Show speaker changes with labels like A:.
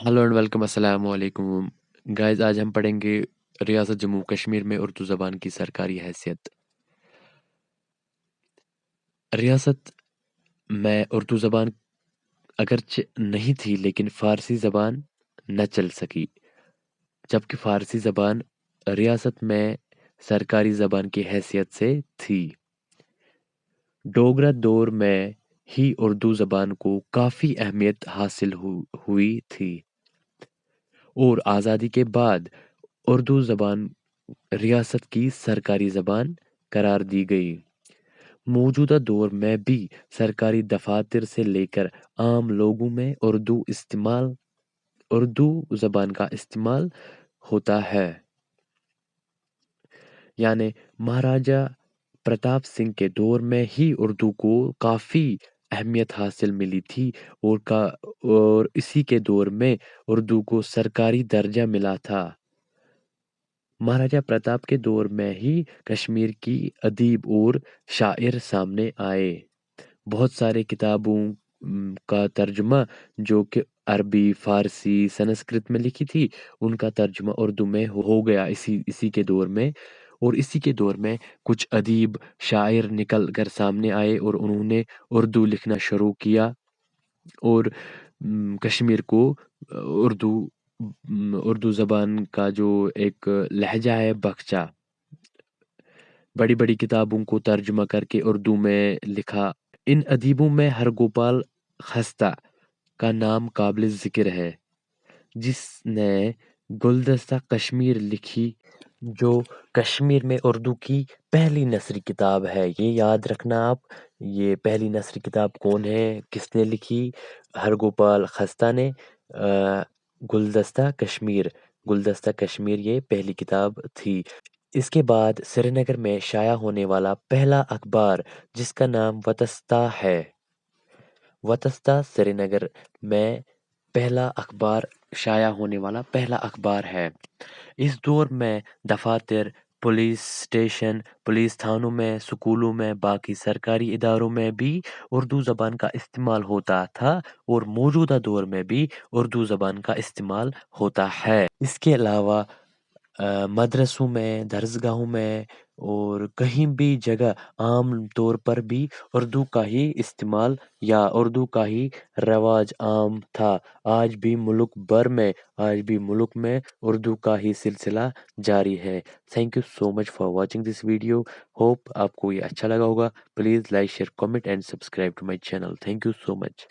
A: Hello and welcome अस्सलाम वालेकुम guys. आज हम पढ़ेंगे रियासत जम्मू कश्मीर में उर्दू ज़बान की सरकारी हैसियत। रियासत में उर्दू ज़बान अगरचे नहीं थी, लेकिन फ़ारसी ज़बान न चल सकी, जबकि फ़ारसी ज़बान रियासत में सरकारी ज़बान की हैसियत से थी। डोगरा दौर में ही उर्दू ज़बान को काफ़ी अहमियत हासिल हुई थी और आज़ादी के बाद उर्दू ज़बान रियासत की सरकारी ज़बान करार दी गई। मौजूदा दौर में भी सरकारी दफातर से लेकर आम लोगों में उर्दू ज़बान का इस्तेमाल होता है। यानी महाराजा प्रताप सिंह के दौर में ही उर्दू को काफ़ी अहमियत हासिल मिली थी और इसी के दौर में उर्दू को सरकारी दर्जा मिला था। महाराजा प्रताप के दौर में ही कश्मीर की अदीब और शायर सामने आए। बहुत सारे किताबों का तर्जुमा जो कि अरबी, फारसी, संस्कृत में लिखी थी, उनका तर्जुमा उर्दू में हो गया इसी इसी के दौर में। और इसी के दौर में कुछ अदीब, शायर निकल कर सामने आए और उन्होंने उर्दू लिखना शुरू किया और कश्मीर को उर्दू ज़बान का जो एक लहजा है बख्शा। बड़ी-बड़ी किताबों को तर्जुमा करके उर्दू में लिखा। इन अदीबों में हरगोपाल खस्ता का नाम काबिल ज़िक्र है, जिसने गुलदस्ता कश्मीर लिखी, जो कश्मीर में उर्दू की पहली नस्री किताब है। ये याद रखना आप, ये पहली नस्री किताब कौन है, किसने लिखी? हरगोपाल खस्ता ने। गुलदस्ता कश्मीर ये पहली किताब थी। इसके बाद श्रीनगर में शाया होने वाला पहला अखबार, जिसका नाम वतस्ता है। वतस्ता श्रीनगर में पहला अखबार शाया होने वाला पहला अखबार है। इस दौर में दफातर, पुलिस स्टेशन, पुलिस थानों में, स्कूलों में, बाकी सरकारी इदारों में भी उर्दू ज़बान का इस्तेमाल होता था और मौजूदा दौर में भी उर्दू ज़बान का इस्तेमाल होता है। इसके अलावा मदरसों में, दरसगाहों में और कहीं भी जगह आम तौर पर भी उर्दू का ही इस्तेमाल या उर्दू का ही रवाज आम था। आज भी मुल्क में उर्दू का ही सिलसिला जारी है। Thank you so much for watching this video. Hope आपको ये अच्छा लगा होगा। Please like, share, comment and subscribe to my channel. Thank you so much.